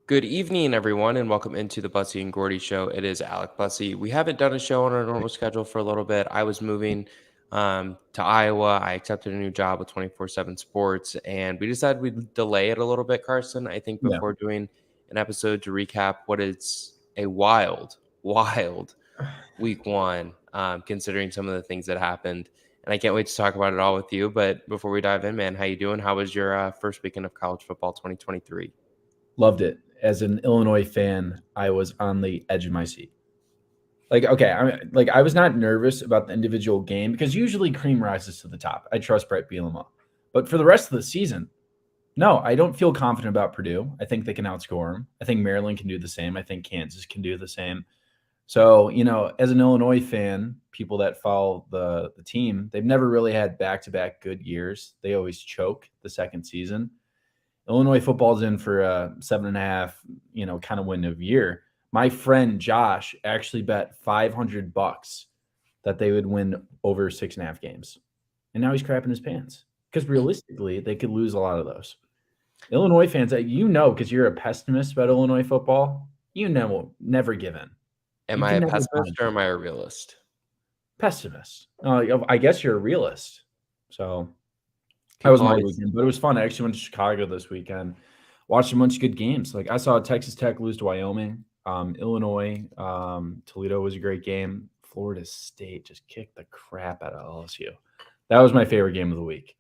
Good evening, everyone, and welcome into the Busse and Gourdie show. It is Alec Busse. We haven't done a show on our normal schedule for a little bit. I was moving to Iowa. I accepted a new job with 24/7 Sports, and we decided we'd delay it a little bit, Carson. I think Yeah. before doing an episode to recap what is a wild week one, considering some of the things that happened. And I can't wait to talk about it all with you. But before we dive in, man, how you doing? How was your first weekend of college football 2023? Loved it. As an Illinois fan, I was on the edge of my seat. I was not nervous about the individual game because usually cream rises to the top. I trust Brett Bielema. But for the rest of the season, no, I don't feel confident about Purdue. I think they can outscore them. I think Maryland can do the same. I think Kansas can do the same. So, as an Illinois fan, people that follow the team, they've never really had back-to-back good years. They always choke the second season. Illinois football's in for a 7.5, kind of win of year. My friend Josh actually bet $500 that they would win over 6.5 games. And now he's crapping his pants because realistically, they could lose a lot of those. Illinois fans, because you're a pessimist about Illinois football, never give in. Am You I can a never pessimist find or am I a realist? pessimist. I guess you're a realist. So that Can was my always weekend, but it was fun. I actually went to Chicago this weekend, watched a bunch of good games. Like I saw Texas Tech lose to Wyoming, Illinois, Toledo was a great game. Florida State just kicked the crap out of LSU. That was my favorite game of the week.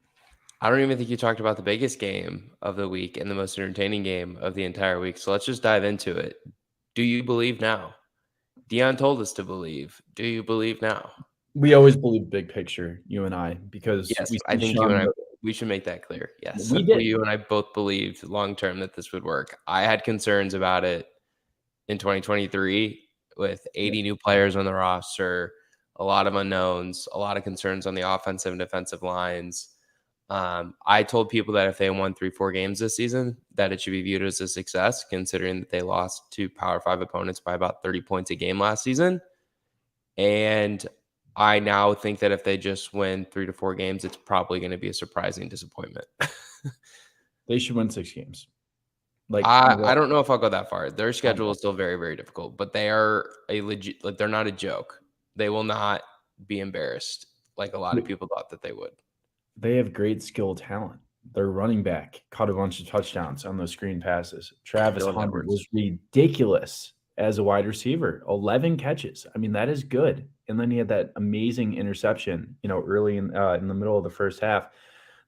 I don't even think you talked about the biggest game of the week and the most entertaining game of the entire week. So let's just dive into it. Do you believe now? Dion told us to believe. Do you believe now? We always believe big picture, you and I, because Yes, we I see think you and Sean. I we should make that clear. Yes. We did. You and I both believed long term that this would work. I had concerns about it in 2023 with 80 new players on the roster, a lot of unknowns, a lot of concerns on the offensive and defensive lines. I told people that if they won 3-4 games this season, that it should be viewed as a success, considering that they lost to Power 5 opponents by about 30 points a game last season. And I now think that if they just win 3 to 4 games, it's probably going to be a surprising disappointment. They should win 6 games. I don't know if I'll go that far. Their schedule is still very, very difficult, but they are a legit, like they're not a joke. They will not be embarrassed like a lot of people thought that they would. They have great skill talent. Their running back caught a bunch of touchdowns on those screen passes. Travis Dylan Hunter Edwards. was ridiculous as a wide receiver. 11 catches. I mean, that is good. And then he had that amazing interception, early in the middle of the first half.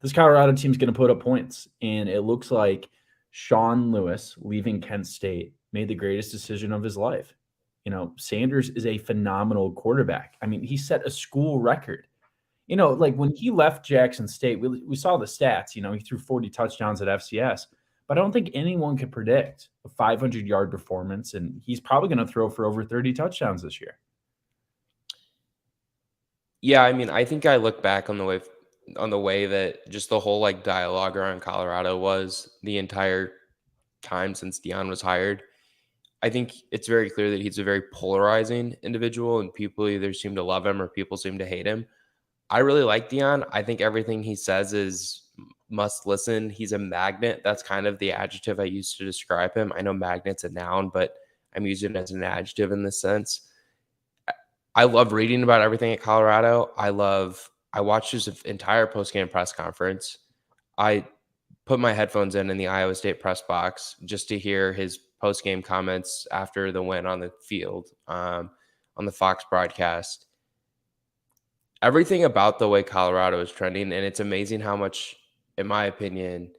This Colorado team's going to put up points, and it looks like Sean Lewis leaving Kent State made the greatest decision of his life. Sanders is a phenomenal quarterback. I mean, he set a school record. Like when he left Jackson State, we saw the stats. He threw 40 touchdowns at FCS, but I don't think anyone could predict a 500-yard performance, and he's probably going to throw for over 30 touchdowns this year. Yeah, I mean, I think I look back on the way that just the whole like dialogue around Colorado was the entire time since Dion was hired. I think it's very clear that he's a very polarizing individual, and people either seem to love him or people seem to hate him. I really like Dion. I think everything he says is must listen. He's a magnet. That's kind of the adjective I used to describe him. I know magnet's a noun, but I'm using it as an adjective in this sense. I love reading about everything at Colorado. I watched his entire post-game press conference. I put my headphones in the Iowa State press box just to hear his post-game comments after the win on the field, on the Fox broadcast. Everything about the way Colorado is trending, and it's amazing how much, in my opinion,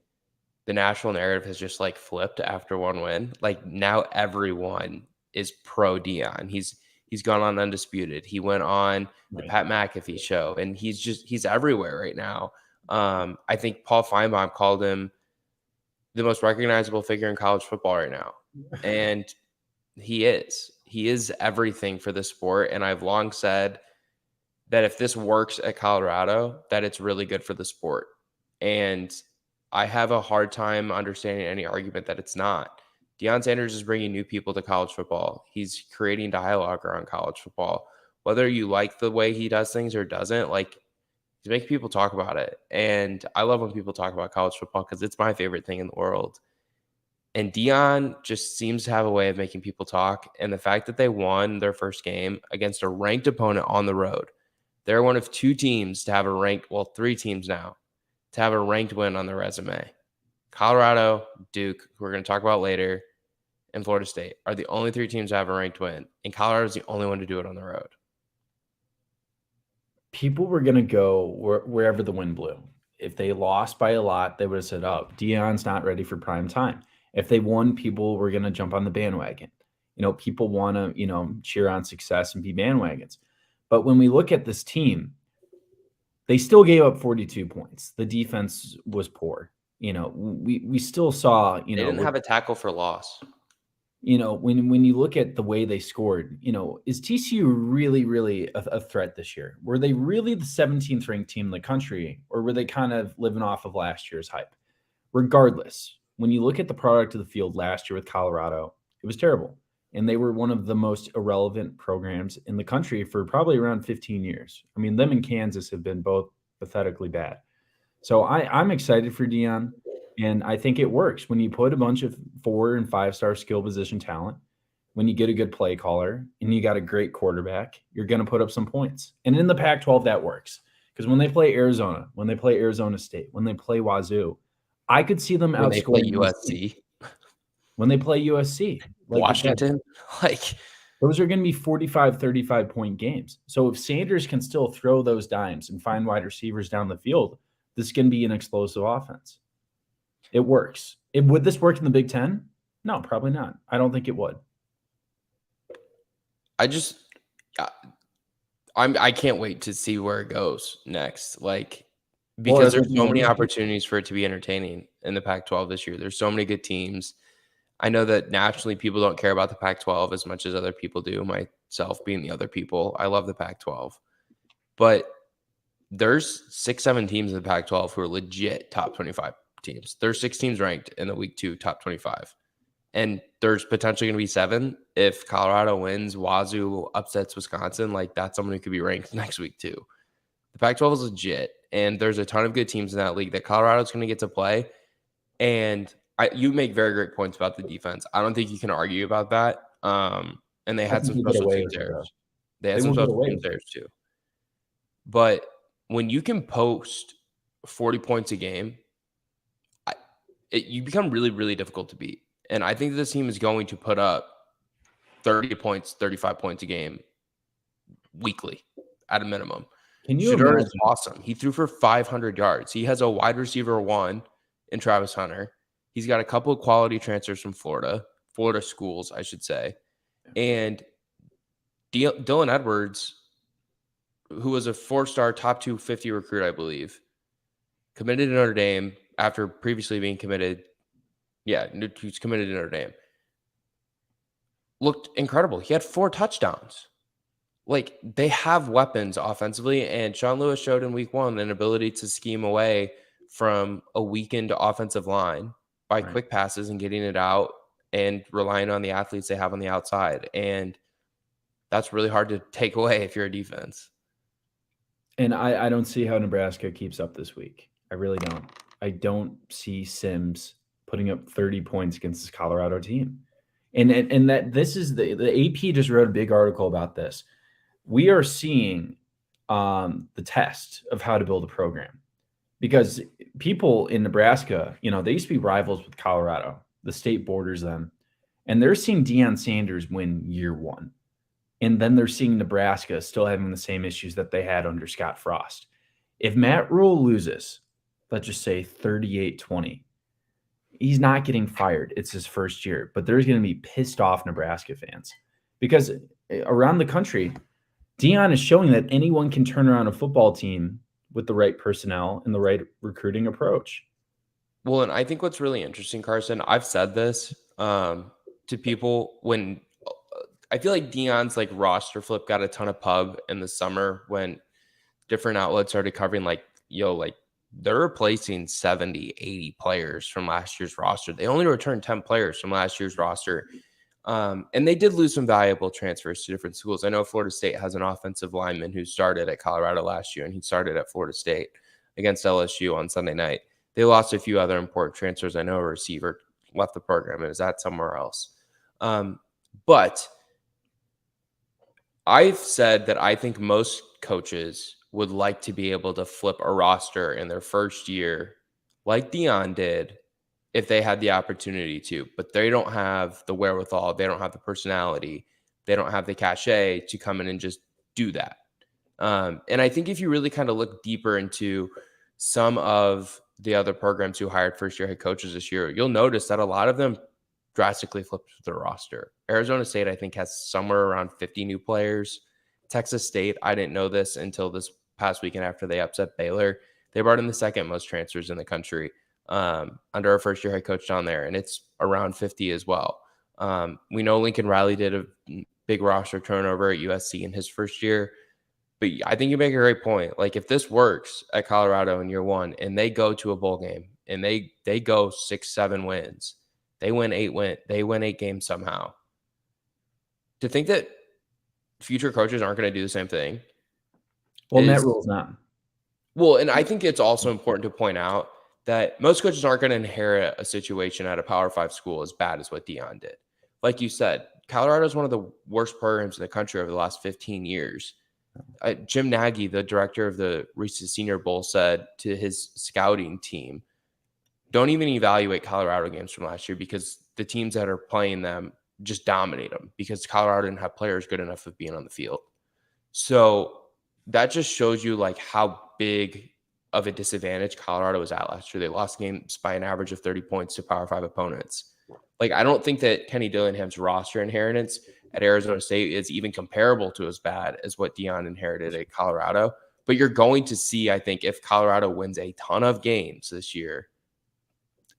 the national narrative has just like flipped after one win. Like now everyone is pro Dion. He's gone on undisputed. He went on the Pat McAfee show, and he's everywhere right now. I think Paul Feinbaum called him the most recognizable figure in college football right now. And he is everything for the sport. And I've long said that if this works at Colorado, that it's really good for the sport. And I have a hard time understanding any argument that it's not. Deion Sanders is bringing new people to college football. He's creating dialogue around college football. Whether you like the way he does things or doesn't, like, he's making people talk about it. And I love when people talk about college football because it's my favorite thing in the world. And Dion just seems to have a way of making people talk. And the fact that they won their first game against a ranked opponent on the road, they're one of two teams to have a ranked, well, three teams now, to have a ranked win on their resume. Colorado, Duke, who we're going to talk about later, and Florida State are the only three teams to have a ranked win. And Colorado is the only one to do it on the road. People were going to go wherever the wind blew. If they lost by a lot, they would have said, oh, Dion's not ready for prime time. If they won, people were going to jump on the bandwagon. People want to, cheer on success and be bandwagons. But when we look at this team, they still gave up 42 points. The defense was poor. We still saw, they didn't have a tackle for loss. When you look at the way they scored, is TCU really, really a threat this year? Were they really the 17th ranked team in the country, or were they kind of living off of last year's hype? Regardless, when you look at the product of the field last year with Colorado, it was terrible. And they were one of the most irrelevant programs in the country for probably around 15 years. I mean, them and Kansas have been both pathetically bad. So I'm excited for Dion, and I think it works. When you put a bunch of 4- and 5-star skill position talent, when you get a good play caller, and you got a great quarterback, you're going to put up some points. And in the Pac-12, that works. Because when they play Arizona, when they play Arizona State, when they play Wazoo, I could see them outscoring. When they play USC. When they play USC. Washington. Those are going to be 45, 35-point games. So if Sanders can still throw those dimes and find wide receivers down the field, this is going to be an explosive offense. It works. Would this work in the Big Ten? No, probably not. I don't think it would. I can't wait to see where it goes next. Because there's so many opportunities for it to be entertaining in the Pac-12 this year. There's so many good teams. I know that nationally people don't care about the Pac-12 as much as other people do, myself being the other people. I love the Pac-12. But there's 6-7 teams in the Pac-12 who are legit top 25 teams. There's 6 teams ranked in the week 2 top 25. And there's potentially going to be 7 if Colorado wins, Wazoo upsets Wisconsin. That's someone who could be ranked next week too. The Pac-12 is legit, and there's a ton of good teams in that league that Colorado's going to get to play. And you make very great points about the defense. I don't think you can argue about that. And they had some special teams errors. They had some special teams errors too. But when you can post 40 points a game, you become really, really difficult to beat. And I think this team is going to put up 30 points, 35 points a game weekly at a minimum. Shedeur is awesome. He threw for 500 yards. He has a wide receiver 1 in Travis Hunter. He's got a couple of quality transfers from Florida schools, I should say. And Dylan Edwards, who was a 4-star top 250 recruit, I believe, committed to Notre Dame after previously being committed. Yeah, he's committed to Notre Dame. Looked incredible. He had 4 touchdowns. They have weapons offensively, and Sean Lewis showed in week 1 an ability to scheme away from a weakened offensive line by quick passes and getting it out and relying on the athletes they have on the outside. And that's really hard to take away if you're a defense. And I don't see how Nebraska keeps up this week. I really don't. I don't see Sims putting up 30 points against this Colorado team. And that this is the AP just wrote a big article about this. We are seeing the test of how to build a program, because people in Nebraska, they used to be rivals with Colorado. The state borders them, and they're seeing Deion Sanders win year 1. And then they're seeing Nebraska still having the same issues that they had under Scott Frost. If Matt Rule loses, let's just say 38-20, he's not getting fired. It's his first year, but there's going to be pissed off Nebraska fans, because around the country, Deion is showing that anyone can turn around a football team with the right personnel and the right recruiting approach. Well, and I think what's really interesting, Carson, I've said this to people when I feel like Deion's roster flip got a ton of pub in the summer when different outlets started covering they're replacing 70, 80 players from last year's roster. They only returned 10 players from last year's roster. And they did lose some valuable transfers to different schools. I know Florida State has an offensive lineman who started at Colorado last year, and he started at Florida State against LSU on Sunday night. They lost a few other important transfers. I know a receiver left the program and is at somewhere else. But I've said that I think most coaches would like to be able to flip a roster in their first year, like Deion did, if they had the opportunity to, but they don't have the wherewithal, they don't have the personality, they don't have the cachet to come in and just do that. And I think if you really kind of look deeper into some of the other programs who hired first-year head coaches this year, you'll notice that a lot of them drastically flipped their roster. Arizona State, I think, has somewhere around 50 new players. Texas State, I didn't know this until this past weekend after they upset Baylor. They brought in the second most transfers in the country under our first-year head coach down there, and it's around 50 as well. We know Lincoln Riley did a big roster turnover at USC in his first year. But I think you make a great point. Like, if this works at Colorado in year one and they go to a bowl game and they go 6-7 wins, they win 8 games somehow. To think that future coaches aren't going to do the same thing. Well, net rule's not. Well, and I think it's also important to point out that most coaches aren't going to inherit a situation at a Power 5 school as bad as what Deion did. Like you said, Colorado is one of the worst programs in the country over the last 15 years. Jim Nagy, the director of the Reese's Senior Bowl, said to his scouting team, don't even evaluate Colorado games from last year because the teams that are playing them just dominate them because Colorado didn't have players good enough of being on the field. So that just shows you like how big of a disadvantage Colorado was at last year. They lost games by an average of 30 points to Power 5 opponents. Like, I don't think that Kenny Dillingham's roster inheritance at Arizona State is even comparable to as bad as what Deion inherited at Colorado. But you're going to see, I think, if Colorado wins a ton of games this year,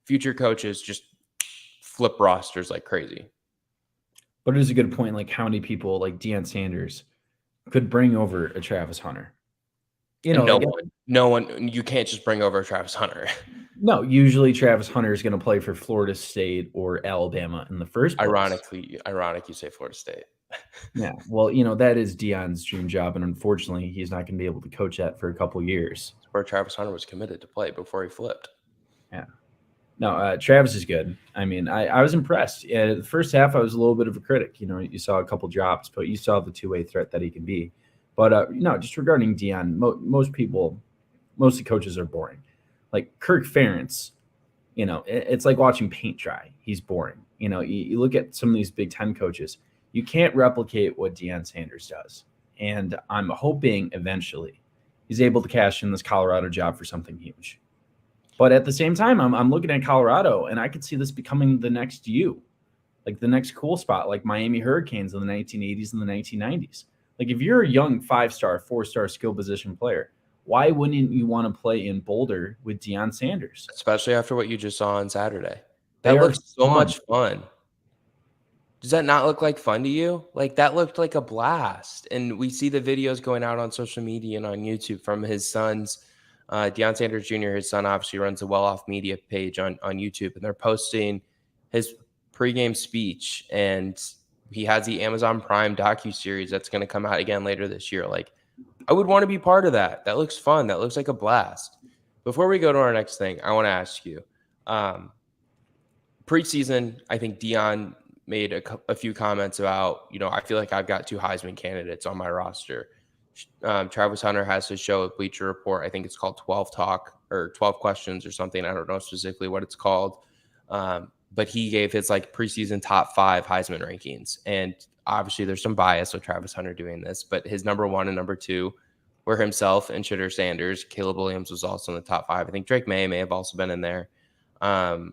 future coaches just flip rosters like crazy. But it is a good point, like how many people like Deion Sanders could bring over a Travis Hunter. You know, no one, you can't just bring over Travis Hunter. No, usually Travis Hunter is going to play for Florida State or Alabama in the first place. Ironic you say Florida State. Yeah, well, you know, that is Deion's dream job, and unfortunately, he's not going to be able to coach that for a couple years. That's where Travis Hunter was committed to play before he flipped. Yeah. No, Travis is good. I mean, I was impressed. The first half, I was a little bit of a critic. You know, you saw a couple drops, but you saw the two-way threat that he can be. But, no, just regarding Deion, most of the coaches are boring. Like Kirk Ferentz, you know, it's like watching paint dry. He's boring. You know, you look at some of these Big Ten coaches, you can't replicate what Deion Sanders does. And I'm hoping eventually he's able to cash in this Colorado job for something huge. But at the same time, I'm looking at Colorado, and I could see this becoming the next U, like the next cool spot, like Miami Hurricanes in the 1980s and the 1990s. Like if you're a young 5-star, 4-star skill position player, why wouldn't you want to play in Boulder with Deion Sanders? Especially after what you just saw on Saturday. That looked so much fun. Does that not look like fun to you? Like that looked like a blast. And we see the videos going out on social media and on YouTube from his sons. Deion Sanders Jr., his son, obviously runs the Well Off Media page on YouTube, and they're posting his pregame speech. And he has the Amazon Prime docuseries that's going to come out again later this year. Like, I would want to be part of that. That looks fun. That looks like a blast. Before we go to our next thing, I want to ask you, preseason, I think Deion made a few comments about, you know, I feel like I've got 2 Heisman candidates on my roster. Travis Hunter has his show at Bleacher Report. I think it's called 12 Talk or 12 Questions or something. I don't know specifically what it's called. But he gave his like preseason top 5 Heisman rankings. And obviously there's some bias with Travis Hunter doing this, but his number 1 and number 2 were himself and Shitter Sanders. Caleb Williams was also in the top 5. I think Drake may have also been in there. How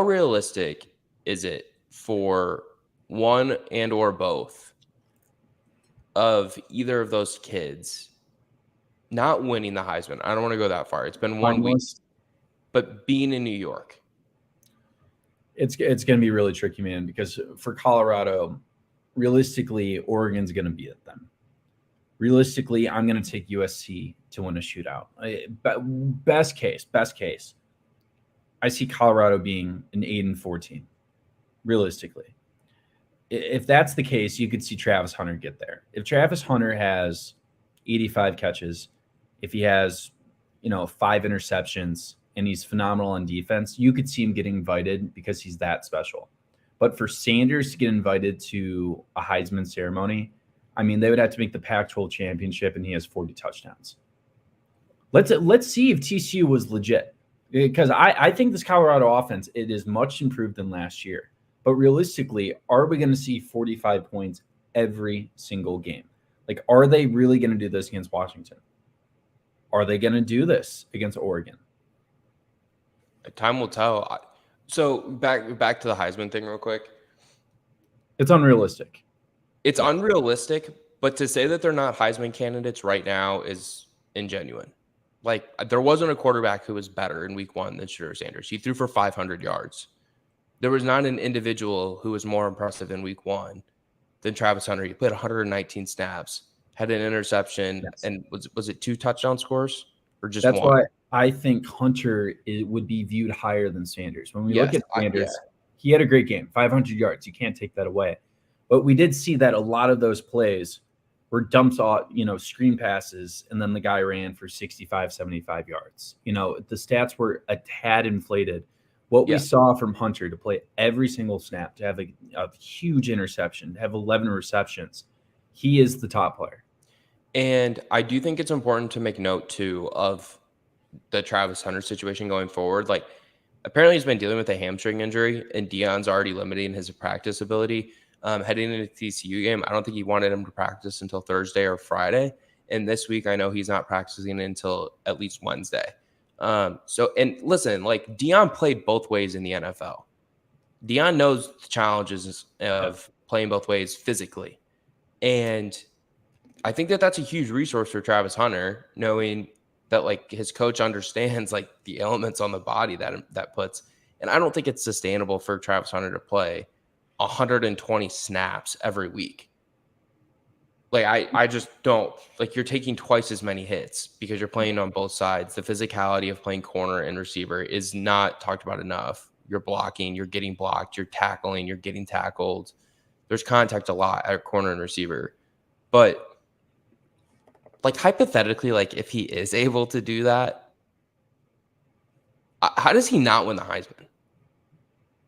realistic is it for one and or both of either of those kids not winning the Heisman? I don't want to go that far. It's been 1 week, but being in New York. It's going to be really tricky, man, because for Colorado, realistically, Oregon's going to beat them. Realistically, I'm going to take USC to win a shootout. Best case, I see Colorado being an 8-14. Realistically, if that's the case, you could see Travis Hunter get there. If Travis Hunter has 85 catches, if he has, 5 interceptions, and he's phenomenal on defense, you could see him getting invited because he's that special. But for Sanders to get invited to a Heisman ceremony, I mean, they would have to make the Pac-12 championship, and he has 40 touchdowns. Let's see if TCU was legit, because I think this Colorado offense, it is much improved than last year. But realistically, are we going to see 45 points every single game? Like, are they really going to do this against Washington? Are they going to do this against Oregon? Time will tell. So back to the Heisman thing real quick. It's unrealistic. It's unrealistic, but to say that they're not Heisman candidates right now is ingenuine. Like, there wasn't a quarterback who was better in week 1 than Shedeur Sanders. He threw for 500 yards. There was not an individual who was more impressive in week 1 than Travis Hunter. He played 119 snaps, had an interception, and was it 2 touchdown scores or just That's 1? why I think Hunter would be viewed higher than Sanders. When we look at Sanders, he had a great game, 500 yards. You can't take that away. But we did see that a lot of those plays were dumps off, screen passes, and then the guy ran for 65, 75 yards. The stats were a tad inflated. What we saw from Hunter to play every single snap, to have a huge interception, to have 11 receptions, he is the top player. And I do think it's important to make note, too, of the Travis Hunter situation going forward. Like, apparently he's been dealing with a hamstring injury, and Deion's already limiting his practice ability. Heading into the TCU game, I don't think he wanted him to practice until Thursday or Friday. And this week, I know he's not practicing until at least Wednesday. And listen, like, Deion played both ways in the NFL. Deion knows the challenges of playing both ways physically. And I think that that's a huge resource for Travis Hunter, knowing that, like, his coach understands, like, the elements on the body that puts. And I don't think it's sustainable for Travis Hunter to play 120 snaps every week. Like, I just don't. Like, you're taking twice as many hits because you're playing on both sides. The physicality of playing corner and receiver is not talked about enough. You're blocking, you're getting blocked, you're tackling, you're getting tackled. There's contact a lot at corner and receiver. But, like, hypothetically, like, if he is able to do that, how does he not win the Heisman?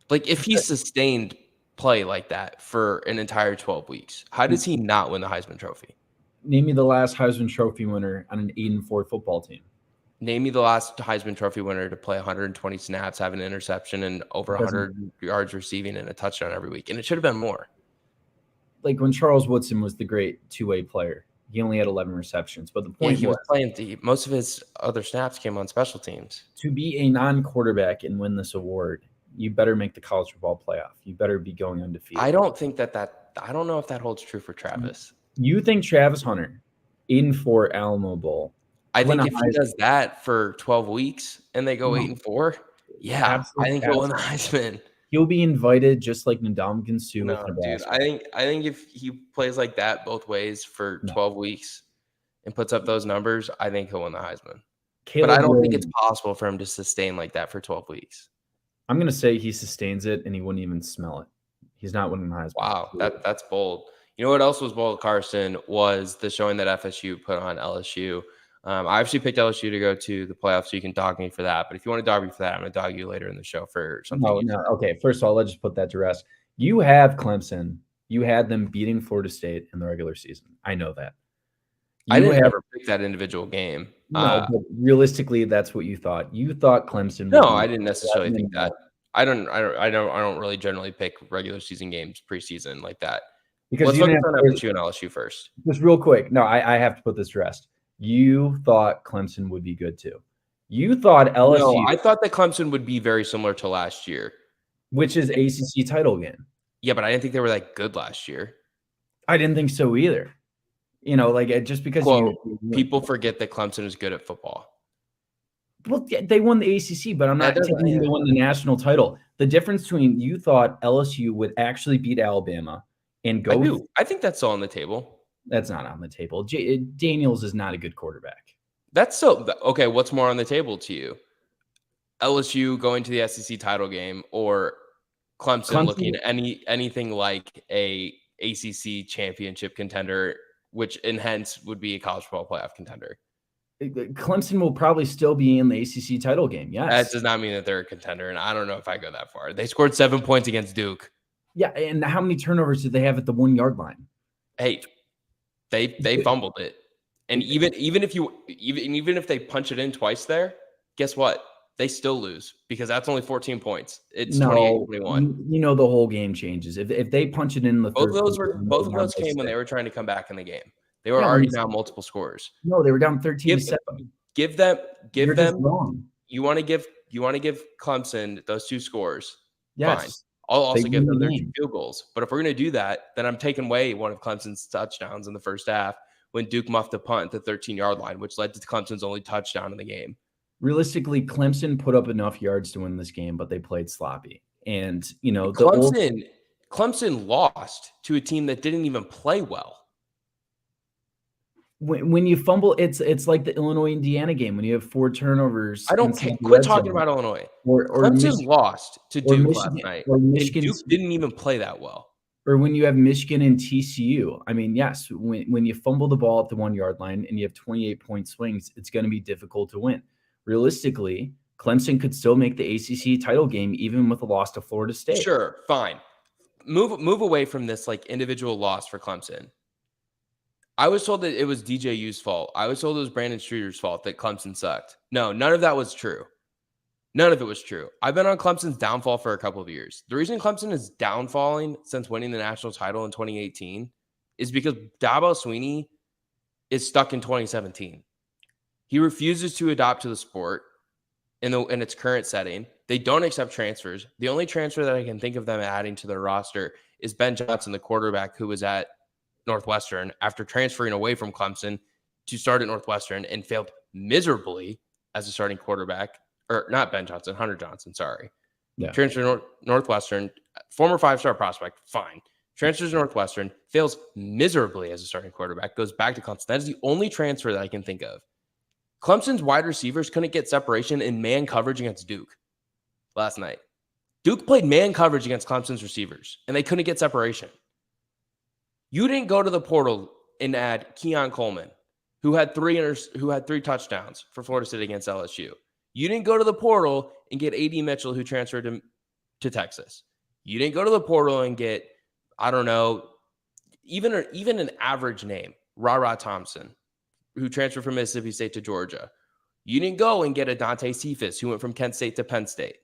Like, if he sustained play like that for an entire 12 weeks, how does he not win the Heisman Trophy? Name me the last Heisman Trophy winner on an 8-4 football team. Name me the last Heisman Trophy winner to play 120 snaps, have an interception, and over 100 yards receiving and a touchdown every week. And it should have been more. Like, when Charles Woodson was the great two-way player, he only had 11 receptions. But the point he was playing most of his other snaps came on special teams. To be a non-quarterback and win this award, you better make the college football playoff. You better be going undefeated. I don't think I don't know if that holds true for Travis. You think Travis Hunter, 8-4 Alamo Bowl? I think if he does that for 12 weeks and they go 8-4, I think he'll win the Heisman. He'll be invited just like Ndamukong Suh. No, dude, I think if he plays like that both ways for 12 weeks and puts up those numbers, I think he'll win the Heisman. But I don't think it's possible for him to sustain like that for 12 weeks. I'm going to say he sustains it and he wouldn't even smell it. He's not winning the Heisman. Wow, that's bold. You know what else was bold, Carson, was the showing that FSU put on LSU. I actually picked LSU to go to the playoffs, so you can dog me for that. But if you want to dog me for that, I'm going to dog you later in the show for something. No. Okay, first of all, let's just put that to rest. You have Clemson. You had them beating Florida State in the regular season. I know that. I didn't ever pick that individual game. No, but realistically, that's what you thought. You thought Clemson. No, I didn't necessarily think that. I don't really generally pick regular season games preseason like that. Because let's look at FSU and LSU first. Just real quick. No, I have to put this to rest. You thought Clemson would be good too. You thought LSU. No, I thought that Clemson would be very similar to last year, which is ACC title game. Yeah, but I didn't think they were that good last year. I didn't think so either. Just because people forget that Clemson is good at football. Well, they won the ACC, but I'm not saying they won the national title. The difference between you thought LSU would actually beat Alabama and go. I think that's still on the table. That's not on the table. Daniels is not a good quarterback. That's so okay. What's more on the table to you? LSU going to the SEC title game or Clemson looking anything like a ACC championship contender, which in hence would be a college football playoff contender? Clemson will probably still be in the ACC title game. That Yes. does not mean that they're a contender, and I don't know if I go that far. They scored 7 points against Duke. Yeah, and how many turnovers did they have at the 1 yard line? Hey, they fumbled it, and even if they punch it in twice there, guess what? They still lose because that's only 14 points. It's 28-21. You know the whole game changes if they punch it in the Both third. of those came when they were trying to come back in the game. They were already down multiple scores. No, they were down 13-7. Give them. You're just wrong. You want to give Clemson those 2 scores. Yes. Fine. I'll also give them their 2 field goals. But if we're going to do that, then I'm taking away one of Clemson's touchdowns in the first half when Duke muffed a punt at the 13-yard line, which led to Clemson's only touchdown in the game. Realistically, Clemson put up enough yards to win this game, but they played sloppy. And, Clemson lost to a team that didn't even play well. When you fumble, it's like the Illinois-Indiana game when you have 4 turnovers. I don't care. Quit talking about Illinois. Or Clemson lost to Duke last night. Or Duke didn't even play that well. Or when you have Michigan and TCU. I mean, yes, when you fumble the ball at the 1 yard line and you have 28-point swings, it's going to be difficult to win. Realistically, Clemson could still make the ACC title game even with a loss to Florida State. Sure, fine. Move away from this like individual loss for Clemson. I was told that it was DJU's fault. I was told it was Brandon Streeter's fault that Clemson sucked. No, none of that was true. None of it was true. I've been on Clemson's downfall for a couple of years. The reason Clemson is downfalling since winning the national title in 2018 is because Dabo Swinney is stuck in 2017. He refuses to adopt to the sport in its current setting. They don't accept transfers. The only transfer that I can think of them adding to their roster is Ben Johnson, the quarterback who was at Northwestern after transferring away from Clemson to start at Northwestern and failed miserably as a starting quarterback. Or not Ben Johnson, Hunter Johnson, sorry. Yeah. Transfer to Northwestern, former 5-star prospect, fine. Transfers to Northwestern, fails miserably as a starting quarterback, goes back to Clemson. That is the only transfer that I can think of. Clemson's wide receivers couldn't get separation in man coverage against Duke last night. Duke played man coverage against Clemson's receivers, and they couldn't get separation. You didn't go to the portal and add Keon Coleman, who had 3 touchdowns for Florida State against LSU. You didn't go to the portal and get A.D. Mitchell, who transferred to Texas. You didn't go to the portal and get, I don't know, even an average name, Ra Thompson, who transferred from Mississippi State to Georgia. You didn't go and get a Dante Cephas, who went from Kent State to Penn State.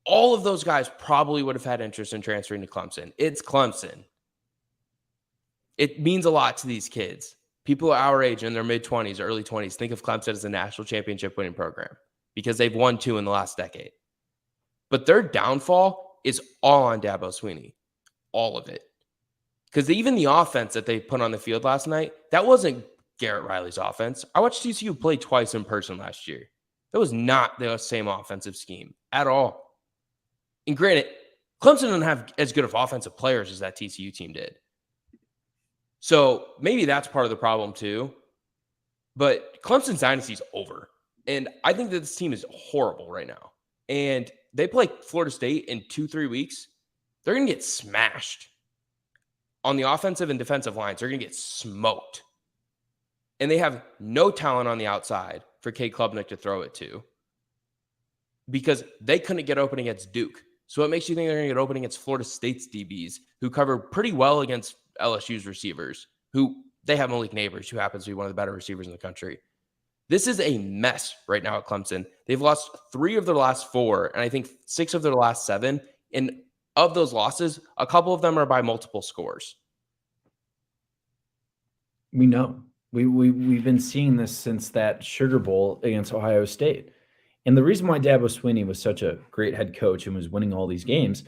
All of those guys probably would have had interest in transferring to Clemson. It's Clemson. It means a lot to these kids. People our age in their mid-20s, early 20s, think of Clemson as a national championship winning program because they've won 2 in the last decade. But their downfall is all on Dabo Swinney. All of it. Because even the offense that they put on the field last night, that wasn't Garrett Riley's offense. I watched TCU play twice in person last year. That was not the same offensive scheme at all. And granted, Clemson didn't have as good of offensive players as that TCU team did. So maybe that's part of the problem too. But Clemson's dynasty is over. And I think that this team is horrible right now. And they play Florida State in 2-3 weeks. They're going to get smashed. On the offensive and defensive lines, they're going to get smoked. And they have no talent on the outside for Cade Klubnik to throw it to because they couldn't get open against Duke. So what makes you think they're going to get open against Florida State's DBs, who cover pretty well against LSU's receivers, who they have Malik Neighbors, who happens to be one of the better receivers in the country. This is a mess right now at Clemson. They've lost 3 of their last 4, and I think 6 of their last 7. And of those losses, a couple of them are by multiple scores. We know. We've been seeing this since that Sugar Bowl against Ohio State. And the reason why Dabo Swinney was such a great head coach and was winning all these games,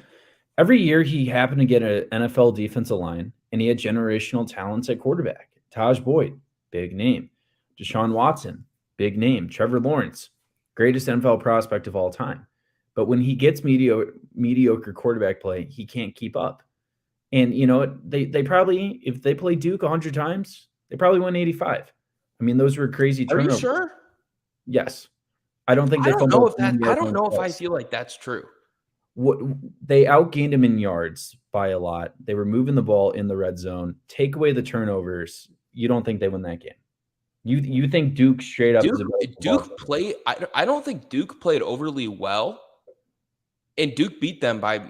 every year he happened to get an NFL defensive line, and he had generational talents at quarterback. Taj Boyd, big name. Deshaun Watson, big name. Trevor Lawrence, greatest NFL prospect of all time. But when he gets mediocre quarterback play, he can't keep up. And you know what? They probably, if they play Duke 100 times, they probably win 85. I mean, those were crazy turnovers. Are you sure? Yes. I don't think they fumbled. I don't know if I feel like that's true. They outgained him in yards by a lot. They were moving the ball in the red zone. Take away the turnovers. You don't think they win that game? You think Duke straight up is a better football Duke team? played. I don't think Duke played overly well, and Duke beat them by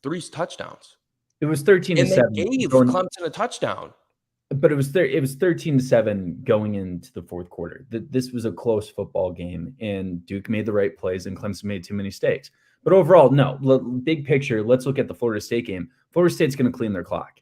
3 touchdowns, It was 13 to and they 7 gave going, Clemson a touchdown. but it was 13 to 7 going into the fourth quarter. This was a close football game, and Duke made the right plays, and Clemson made too many mistakes. But overall, no. Big picture, let's look at the Florida State game. Florida State's going to clean their clock.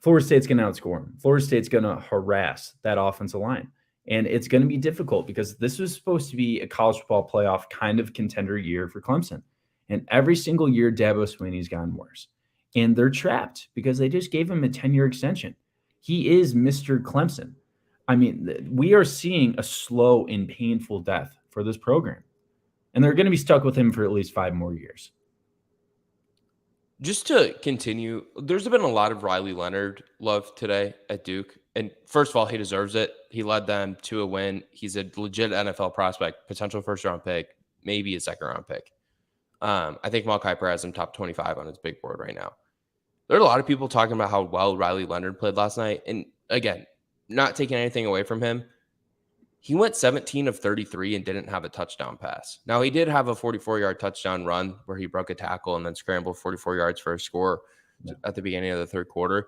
Florida State's going to outscore them. Florida State's going to harass that offensive line. And it's going to be difficult because this was supposed to be a college football playoff kind of contender year for Clemson. And every single year, Dabo Swinney's gotten worse. And they're trapped because they just gave him a 10-year extension. He is Mr. Clemson. I mean, we are seeing a slow and painful death for this program. And they're going to be stuck with him for at least 5 more years. Just to continue, there's been a lot of Riley Leonard love today at Duke. And first of all, he deserves it. He led them to a win. He's a legit NFL prospect, potential first-round pick, maybe a second-round pick. I think Mel Kiper has him top 25 on his big board right now. There are a lot of people talking about how well Riley Leonard played last night. And again, not taking anything away from him. He went 17 of 33 and didn't have a touchdown pass. Now, he did have a 44-yard touchdown run where he broke a tackle and then scrambled 44 yards for a score at the beginning of the third quarter.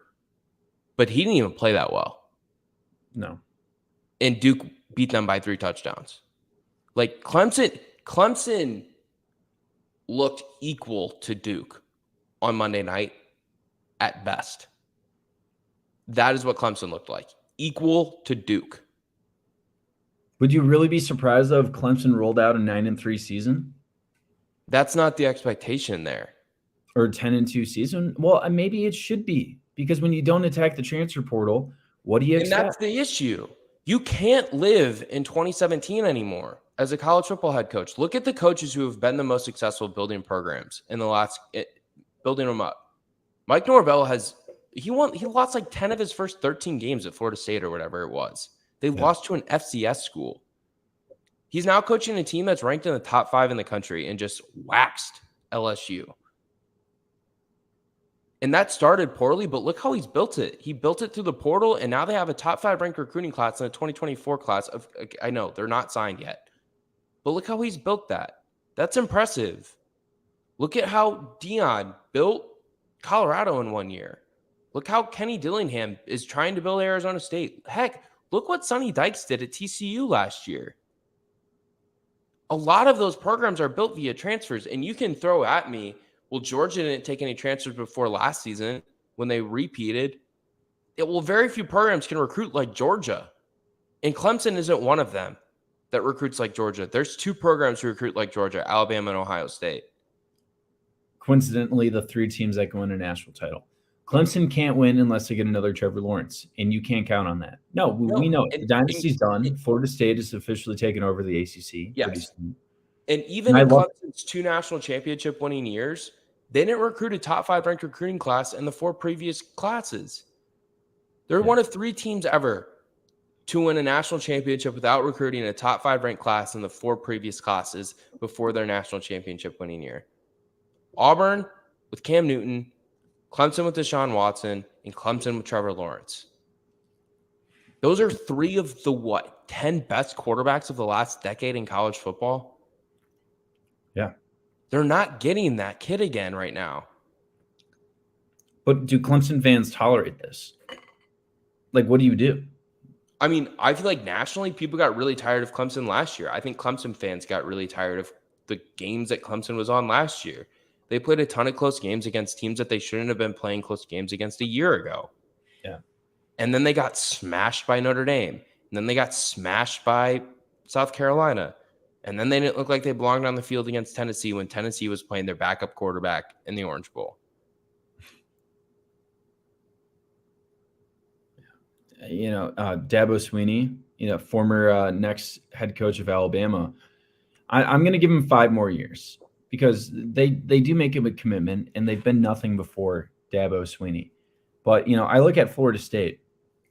But he didn't even play that well. No. And Duke beat them by 3 touchdowns. Like, Clemson looked equal to Duke on Monday night at best. That is what Clemson looked like. Equal to Duke. Would you really be surprised though if Clemson rolled out a 9-3 season? That's not the expectation there. Or a 10-2 season? Well, maybe it should be. Because when you don't attack the transfer portal, what do you expect? And that's the issue. You can't live in 2017 anymore as a college football head coach. Look at the coaches who have been the most successful building programs in the last building them up. Mike Norvell he lost like 10 of his first 13 games at Florida State or whatever it was. They lost to an FCS school. He's now coaching a team that's ranked in the top 5 in the country and just waxed LSU. And that started poorly, but look how he's built it. He built it through the portal, and now they have a top 5 ranked recruiting class in the 2024 class. I know they're not signed yet, but look how he's built that. That's impressive. Look at how Dion built Colorado in 1 year. Look how Kenny Dillingham is trying to build Arizona State. Heck, look what Sonny Dykes did at TCU last year. A lot of those programs are built via transfers, and you can throw at me, well, Georgia didn't take any transfers before last season when they repeated. Very few programs can recruit like Georgia, and Clemson isn't one of them that recruits like Georgia. There's 2 programs who recruit like Georgia, Alabama and Ohio State. Coincidentally, the 3 teams that can win a national title. Clemson can't win unless they get another Trevor Lawrence, and you can't count on that. No, we know it. The dynasty's done. Florida State is officially taken over the ACC. Yes. And even in Clemson's 2 national championship winning years, they didn't recruit a top 5 ranked recruiting class in the 4 previous classes. They're one of 3 teams ever to win a national championship without recruiting a top 5 ranked class in the 4 previous classes before their national championship winning year. Auburn with Cam Newton, Clemson with Deshaun Watson, and Clemson with Trevor Lawrence. Those are 3 of the 10 best quarterbacks of the last decade in college football? Yeah. They're not getting that kid again right now. But do Clemson fans tolerate this? Like, what do you do? I mean, I feel like nationally, people got really tired of Clemson last year. I think Clemson fans got really tired of the games that Clemson was on last year. They played a ton of close games against teams that they shouldn't have been playing close games against a year ago. Yeah. And then they got smashed by Notre Dame. And then they got smashed by South Carolina. And then they didn't look like they belonged on the field against Tennessee when Tennessee was playing their backup quarterback in the Orange Bowl. Dabo Swinney, former next head coach of Alabama, I'm going to give him 5 more years because they do make him a commitment, and they've been nothing before Dabo Swinney. But, I look at Florida State.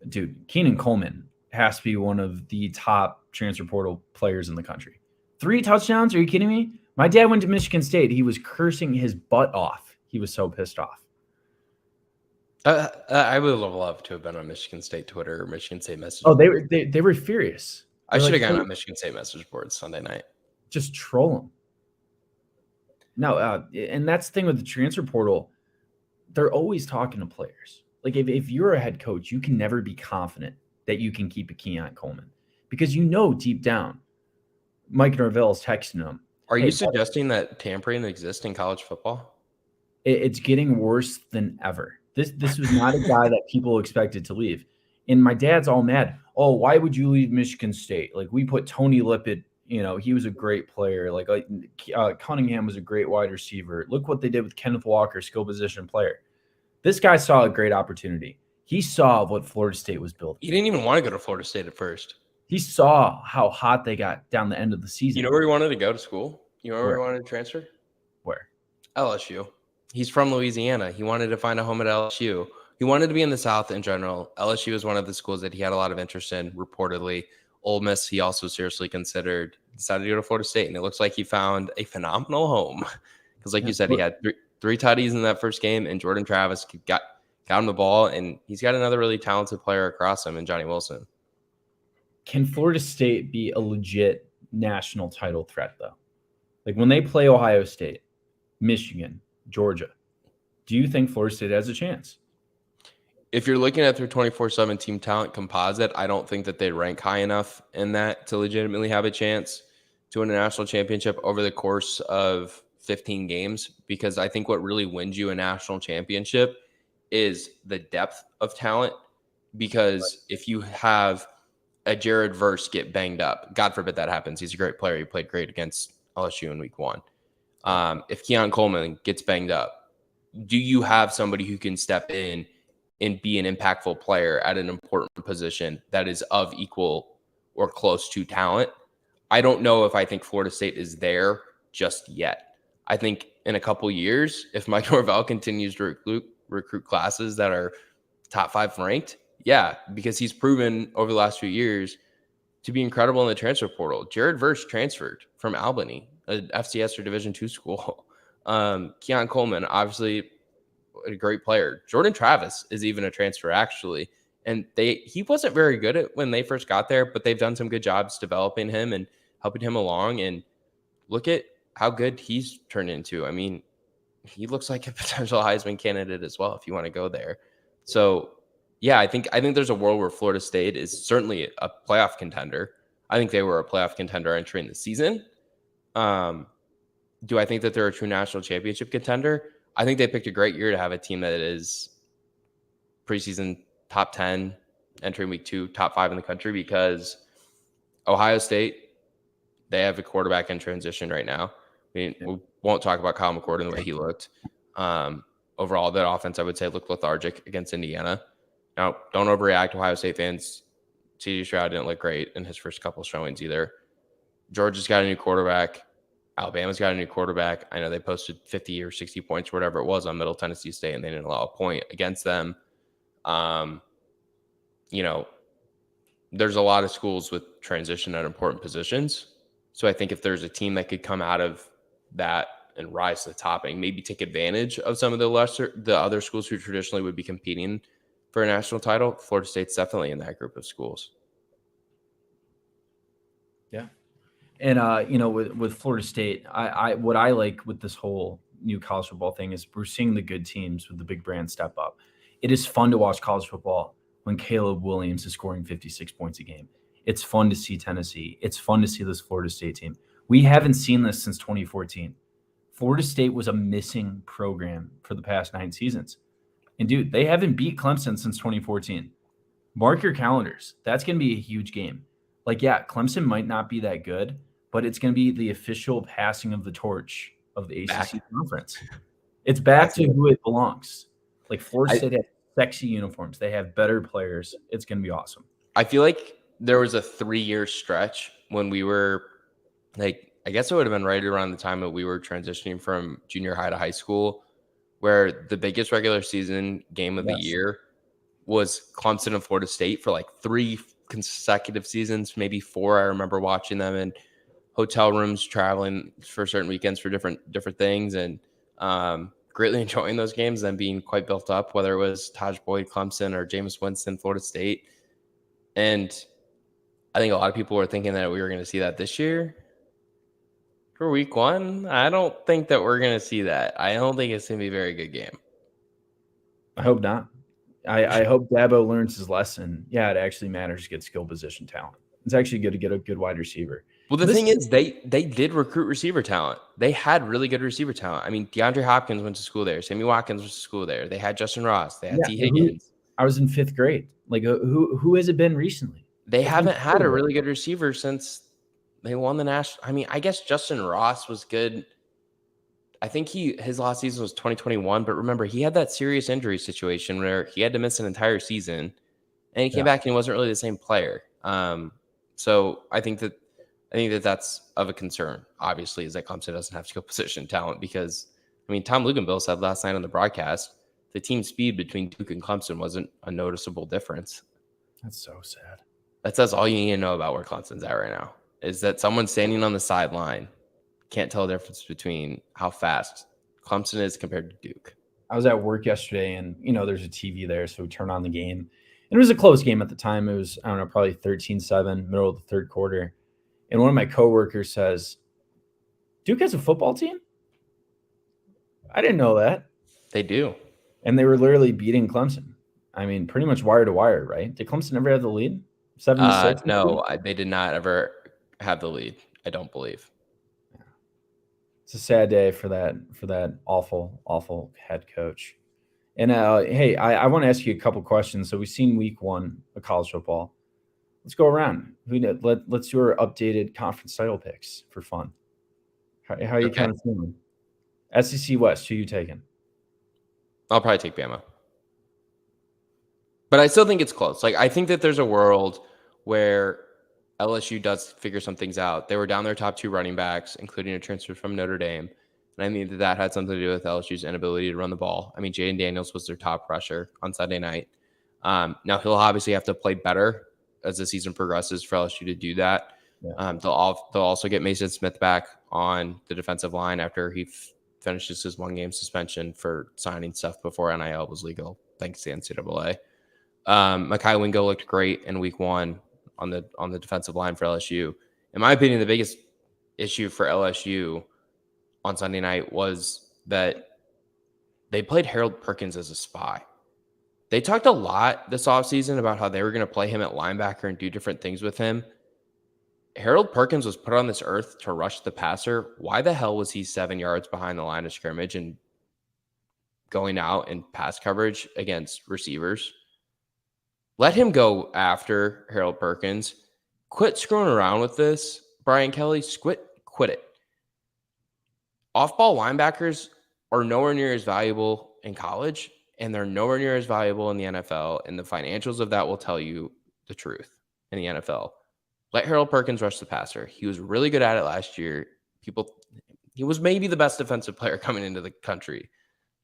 Dude, Keenan Coleman has to be one of the top transfer portal players in the country. 3 touchdowns? Are you kidding me? My dad went to Michigan State. He was cursing his butt off. He was so pissed off. I would have loved to have been on Michigan State Twitter or Michigan State message Oh, board. they were furious. I They're should like, have gone "Hey, on Michigan State message board Sunday night. just troll them." No, and that's the thing with the transfer portal. They're always talking to players. Like if you're a head coach, you can never be confident that you can keep a Keon Coleman because you know deep down, Mike Norvell is texting him. Are Hey, you suggesting that tampering exists in college football? it's getting worse than ever. This was not a guy that people expected to leave. And my dad's all mad. Oh, why would you leave Michigan State? Like we put Tony Lippett, he was a great player. Like Cunningham was a great wide receiver. Look what they did with Kenneth Walker, skill position player. This guy saw a great opportunity. He saw what Florida State was built. He didn't even want to go to Florida State at first. He saw how hot they got down the end of the season. You know where he wanted to go to school? You know where he Where? wanted to transfer? Where? LSU. He's from Louisiana. He wanted to find a home at LSU. He wanted to be in the South in general. LSU is one of the schools that he had a lot of interest in, reportedly. Ole Miss, he also seriously considered. Decided to go to Florida State, and it looks like he found a phenomenal home. Because, like you said, he had three tutties in that first game, and Jordan Travis got him the ball, and he's got another really talented player across him in Johnny Wilson. Can Florida State be a legit national title threat, though? Like when they play Ohio State, Michigan, Georgia, do you think Florida State has a chance? If you're looking at their 24/7 team talent composite, I don't think that they rank high enough in that to legitimately have a chance to win a national championship over the course of 15 games, because I think what really wins you a national championship is the depth of talent. Because if you have a Jared Verse get banged up, God forbid that happens. He's a great player. He played great against LSU in week 1. If Keon Coleman gets banged up, do you have somebody who can step in and be an impactful player at an important position that is of equal or close to talent? I don't know if I think Florida State is there just yet. I think in a couple years, if Mike Norvell continues to recruit classes that are top 5 ranked, yeah, because he's proven over the last few years to be incredible in the transfer portal. Jared Verse transferred from Albany, a FCS or Division II school. Keon Coleman, obviously a great player. Jordan Travis is even a transfer, actually. And he wasn't very good at when they first got there, but they've done some good jobs developing him and helping him along. And look at how good he's turned into. I mean, he looks like a potential Heisman candidate as well, if you want to go there. So, yeah, I think there's a world where Florida State is certainly a playoff contender. I think they were a playoff contender entering the season. Do I think that they're a true national championship contender? I think they picked a great year to have a team that is preseason top 10, entering week 2, top 5 in the country, because Ohio State, they have a quarterback in transition right now. I mean, we won't talk about Kyle McCord and the way he looked. Overall, that offense, I would say, looked lethargic against Indiana. Now, don't overreact, Ohio State fans. C.J. Stroud didn't look great in his first couple showings either. Georgia's got a new quarterback. Alabama's got a new quarterback. I know they posted 50 or 60 points, or whatever it was, on Middle Tennessee State, and they didn't allow a point against them. There's a lot of schools with transition at important positions. So I think if there's a team that could come out of that and rise to the top and maybe take advantage of some of the other schools who traditionally would be competing for a national title, Florida State's definitely in that group of schools. Yeah. And with Florida State, I what I like with this whole new college football thing is we're seeing the good teams with the big brand step up. It is fun to watch college football when Caleb Williams is scoring 56 points a game. It's fun to see Tennessee. It's fun to see this Florida State team. We haven't seen this since 2014. Florida State was a missing program for the past 9 seasons. And dude, they haven't beat Clemson since 2014. Mark your calendars. That's going to be a huge game. Like, yeah, Clemson might not be that good, but it's going to be the official passing of the torch of the ACC conference. It's back to who it belongs. Like, Florida State has sexy uniforms. They have better players. It's going to be awesome. I feel like there was a 3-year stretch when we were, like, I guess it would have been right around the time that we were transitioning from junior high to high school, where the biggest regular season game of the year was Clemson and Florida State for like 3 consecutive seasons, maybe 4. I remember watching them in hotel rooms, traveling for certain weekends for different things. And greatly enjoying those games, them being quite built up, whether it was Taj Boyd, Clemson, or Jameis Winston, Florida State. And I think a lot of people were thinking that we were going to see that this year for week one. I don't think that we're going to see that. I don't think it's going to be a very good game. I hope not. I hope Dabo learns his lesson. Yeah, it actually matters to get skill position talent. It's actually good to get a good wide receiver. Well, the thing is, they did recruit receiver talent. They had really good receiver talent. I mean, DeAndre Hopkins went to school there. Sammy Watkins went to school there. They had Justin Ross. They had T. Higgins. I was in 5th grade. Like, who has it been recently? They haven't had a really good receiver since they won the national. I mean, I guess Justin Ross was good. I think his last season was 2021, but remember, he had that serious injury situation where he had to miss an entire season, and he came back and he wasn't really the same player. So I think that that's of a concern, obviously, is that Clemson doesn't have skill position talent because, I mean, Tom Luginbill said last night on the broadcast, the team speed between Duke and Clemson wasn't a noticeable difference. That's so sad. That says all you need to know about where Clemson's at right now, is that someone standing on the sideline can't tell the difference between how fast Clemson is compared to Duke. I was at work yesterday and, there's a TV there. So we turned on the game. And it was a close game at the time. It was, I don't know, probably 13-7, middle of the third quarter. And one of my coworkers says, Duke has a football team? I didn't know that. They do. And they were literally beating Clemson. I mean, pretty much wire to wire, right? Did Clemson ever have the lead? 7-6? No, they did not ever have the lead, I don't believe. It's a sad day for that awful, awful head coach. And hey, I want to ask you a couple questions. So we've seen week 1 of college football. Let's go around. Let's do our updated conference title picks for fun. How are you kind of feeling? SEC West, who you taking? I'll probably take Bama. But I still think it's close. Like, I think that there's a world where LSU does figure some things out. They were down their top 2 running backs, including a transfer from Notre Dame. And I think that had something to do with LSU's inability to run the ball. I mean, Jaden Daniels was their top rusher on Sunday night. Now, he'll obviously have to play better as the season progresses for LSU to do that. Yeah. They'll also get Mason Smith back on the defensive line after he finishes his 1-game suspension for signing stuff before NIL was legal, thanks to the NCAA. Mekhi Wingo looked great in week 1 on the defensive line for LSU. In my opinion, the biggest issue for LSU on Sunday night was that they played Harold Perkins as a spy. They talked a lot this offseason about how they were going to play him at linebacker and do different things with him. Harold Perkins was put on this earth to rush the passer. Why the hell was he 7 yards behind the line of scrimmage and going out in pass coverage against receivers? Let him go after Harold Perkins. Quit screwing around with this, Brian Kelly. Quit it. Off-ball linebackers are nowhere near as valuable in college, and they're nowhere near as valuable in the NFL, and the financials of that will tell you the truth in the NFL. Let Harold Perkins rush the passer. He was really good at it last year. He was maybe the best defensive player coming into the country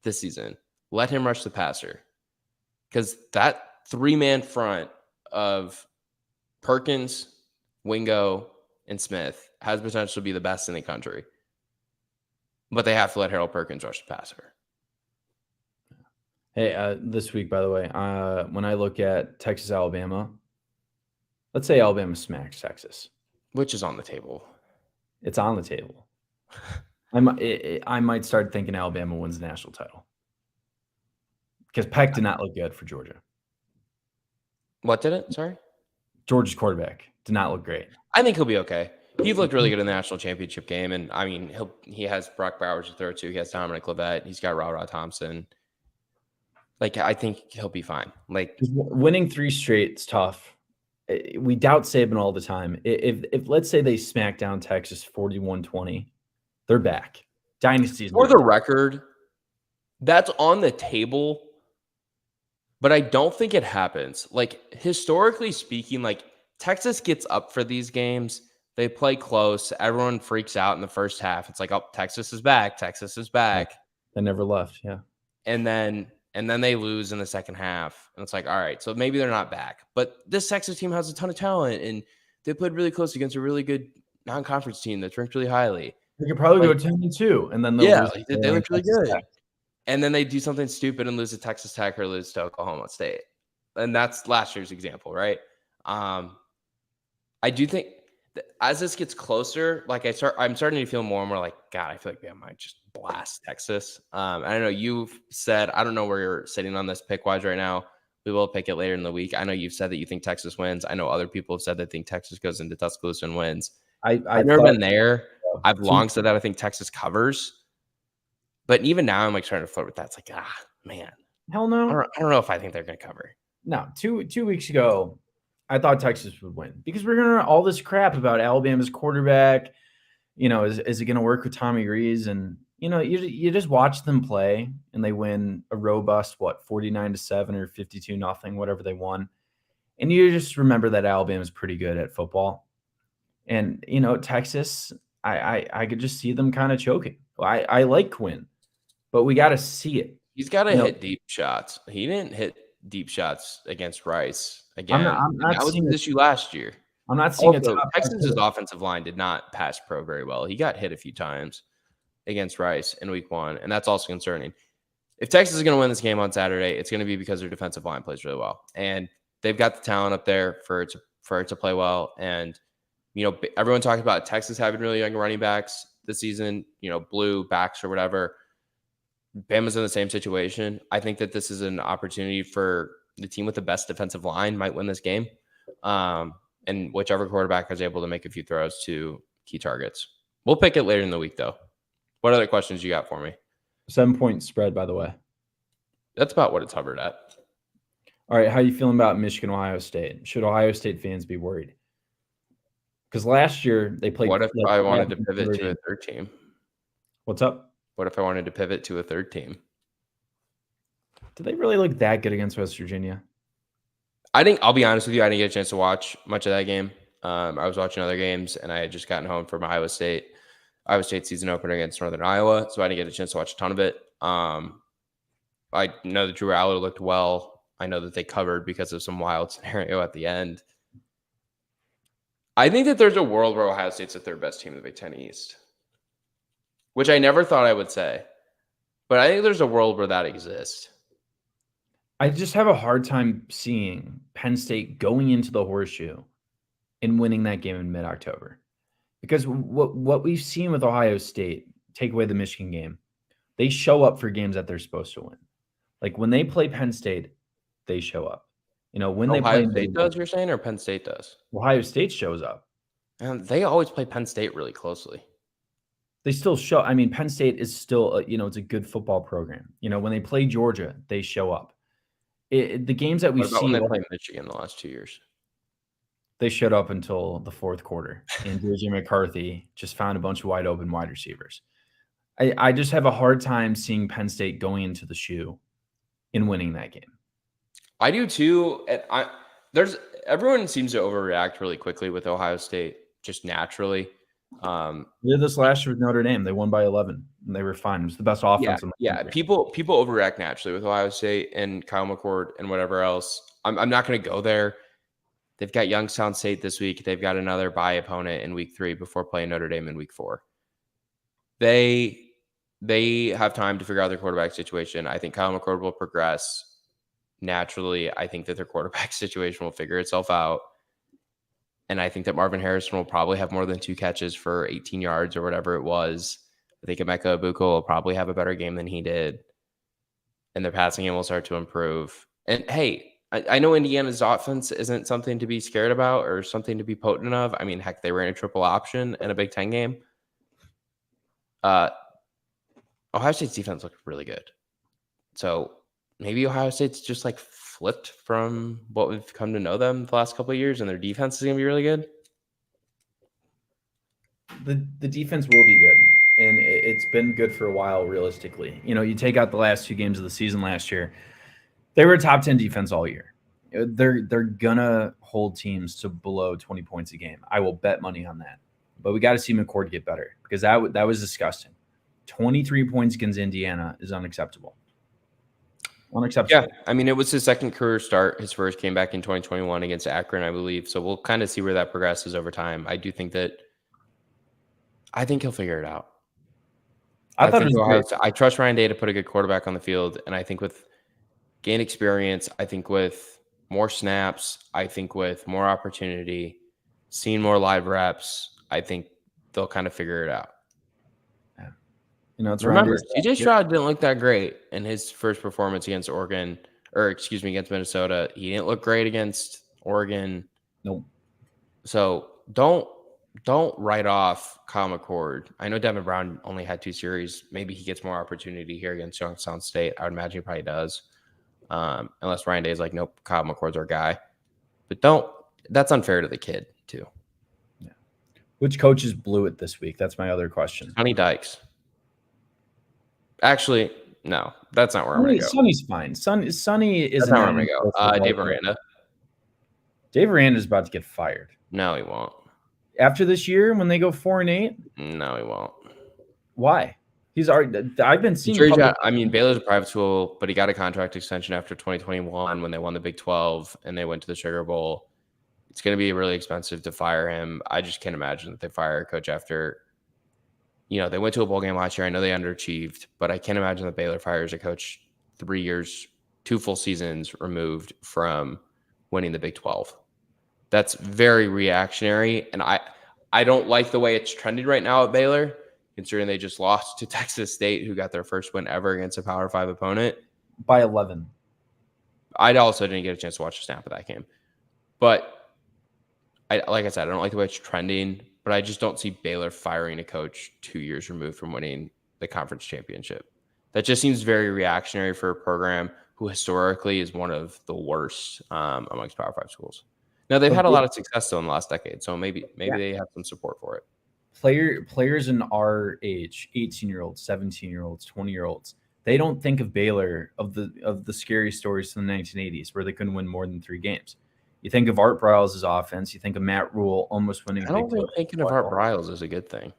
this season. Let him rush the passer. Because that 3-man front of Perkins, Wingo, and Smith has potential to be the best in the country. But they have to let Harold Perkins rush the passer. Hey, this week, by the way, when I look at Texas, Alabama, let's say Alabama smacks Texas. Which is on the table. It's on the table. I might start thinking Alabama wins the national title. Because Peck did not look good for Georgia. What did it? Sorry? Georgia's quarterback did not look great. I think he'll be okay. He looked really good in the national championship game. And, I mean, he has Brock Bowers to throw to. He has Dominic Leggett. He's got Ra Thompson. Like, I think he'll be fine. Like, winning 3 straight is tough. We doubt Saban all the time. If let's say they smack down Texas 41-20, they're back. Dynasty. For the record, that's on the table, but I don't think it happens. Like, historically speaking, like, Texas gets up for these games. They play close. Everyone freaks out in the first half. It's like, oh, Texas is back. Texas is back. They never left, yeah. And then they lose in the second half. And it's like, all right, so maybe they're not back. But this Texas team has a ton of talent, and they played really close against a really good non-conference team that's ranked really highly. They could probably go 10-2, and then they'll lose. They looked really good. and then they do something stupid and lose to Texas Tech or lose to Oklahoma State. And that's last year's example, right? I do think that as this gets closer, like I'm starting to feel more and more like, God, I feel like Bama might just blast Texas. I don't know. You've said, I don't know where you're sitting on this pick wise right now. We will pick it later in the week. I know you've said that you think Texas wins. I know other people have said they think Texas goes into Tuscaloosa and wins. I've never been there. I've long said that I think Texas covers. But even now, I'm like trying to flirt with that. It's like, man. Hell no. I don't know if I think they're going to cover. No, two weeks ago, I thought Texas would win because we're going to all this crap about Alabama's quarterback. Is it going to work with Tommy Rees? And, you just watch them play and they win a robust, 49-7 or 52-0, whatever they won. And you just remember that Alabama's pretty good at football. And, Texas, I could just see them kind of choking. I like Quinn, but we got to see it. He's got to hit deep shots. He didn't hit deep shots against Rice again. That was his issue last year. I'm not seeing it. Texas's offensive line did not pass pro very well. He got hit a few times against Rice in week 1, and that's also concerning. If Texas is going to win this game on Saturday, it's going to be because their defensive line plays really well, and they've got the talent up there for it to play well. And everyone talks about Texas having really young running backs this season. Blue backs or whatever. Bama's in the same situation. I think that this is an opportunity for the team with the best defensive line might win this game. And whichever quarterback is able to make a few throws to key targets. We'll pick it later in the week, though. What other questions you got for me? 7-point spread, by the way. That's about what it's hovered at. All right, how are you feeling about Michigan, Ohio State? Should Ohio State fans be worried? Because last year they played. What if I wanted to pivot to a third team? What's up? What if I wanted to pivot to a third team? Did they really look that good against West Virginia? I think, I'll be honest with you, I didn't get a chance to watch much of that game. I was watching other games, and I had just gotten home from Iowa State season opener against Northern Iowa, so I didn't get a chance to watch a ton of it. I know that Drew Aller looked well. I know that they covered because of some wild scenario at the end. I think that there's a world where Ohio State's the third best team in the Big Ten East, which I never thought I would say. But I think there's a world where that exists. I just have a hard time seeing Penn State going into the Horseshoe and winning that game in mid-October. Because what we've seen with Ohio State, take away the Michigan game, they show up for games that they're supposed to win. Like when they play Penn State, they show up. When Ohio State does, you're saying, or Penn State does? Ohio State shows up. And they always play Penn State really closely. They still show. I mean, Penn State is still, it's a good football program. When they play Georgia, they show up. The games that we've seen. When they play Michigan the last 2 years? They showed up until the fourth quarter, and JJ McCarthy just found a bunch of wide open wide receivers. I just have a hard time seeing Penn State going into the shoe and winning that game. I do too. And everyone seems to overreact really quickly with Ohio State, just naturally. They did this last year with Notre Dame. They won by 11, and they were fine. It was the best offense. Yeah. People overreact naturally with Ohio State and Kyle McCord and whatever else. I'm not going to go there. They've got Youngstown State this week. They've got another bye opponent in week 3 before playing Notre Dame in week 4. They have time to figure out their quarterback situation. I think Kyle McCord will progress naturally. I think that their quarterback situation will figure itself out. And I think that Marvin Harrison will probably have more than 2 catches for 18 yards or whatever it was. I think Emeka Egbuka will probably have a better game than he did. And their passing game will start to improve. And hey, I know Indiana's offense isn't something to be scared about or something to be potent of. I mean, heck, they ran a triple option in a Big Ten game. Ohio State's defense looked really good. So maybe Ohio State's just like flipped from what we've come to know them the last couple of years, and their defense is going to be really good. The defense will be good, and it's been good for a while, realistically. You take out the last 2 games of the season last year, they were a top 10 defense all year. They're going to hold teams to below 20 points a game. I will bet money on that. But we got to see McCord get better because that was disgusting. 23 points against Indiana is unacceptable. Unacceptable. Yeah, I mean, it was his second career start. His first came back in 2021 against Akron, I believe. So we'll kind of see where that progresses over time. I think he'll figure it out. I thought it was great. I trust Ryan Day to put a good quarterback on the field, and I think with gain experience, I think with more snaps, I think with more opportunity, seeing more live reps, I think they'll kind of figure it out. Yeah. You know, it's Remember, CJ Stroud didn't look that great in his first performance against against Minnesota. He didn't look great against Oregon. Nope. So don't write off Kyle McCord. I know Devin Brown only had 2 series. Maybe he gets more opportunity here against Youngstown State. I would imagine he probably does. Unless Ryan Day is like, nope, Kyle McCord's our guy. But that's unfair to the kid, too. Yeah. Which coaches blew it this week? That's my other question. Sonny Dykes. Actually, no, that's not where I'm going to go. Sonny's fine. Sonny is not where I'm going to go. Dave Aranda. Dave Aranda is about to get fired. No, he won't. After this year, when they go 4-8? No, he won't. Why? He's already. I've been seeing. Baylor's a private school, but he got a contract extension after 2021 when they won the Big 12 and they went to the Sugar Bowl. It's going to be really expensive to fire him. I just can't imagine that they fire a coach after. They went to a bowl game last year. I know they underachieved, but I can't imagine that Baylor fires a coach 3 years, 2 full seasons removed from winning the Big 12. That's very reactionary, and I don't like the way it's trending right now at Baylor, considering they just lost to Texas State, who got their first win ever against a Power 5 opponent. By 11. I also didn't get a chance to watch a snap of that game. But, like I said, I don't like the way it's trending, but I just don't see Baylor firing a coach 2 years removed from winning the conference championship. That just seems very reactionary for a program who historically is one of the worst amongst Power 5 schools. Now, they've had a lot of success still in the last decade, so maybe they have some support for it. Players in our age, 18-year-olds, 17-year-olds, 20-year-olds, they don't think of Baylor of the scary stories from the 1980s where they couldn't win more than 3 games. You think of Art Briles' offense. You think of Matt Rule almost winning. I don't think thinking of Art Briles is a good thing.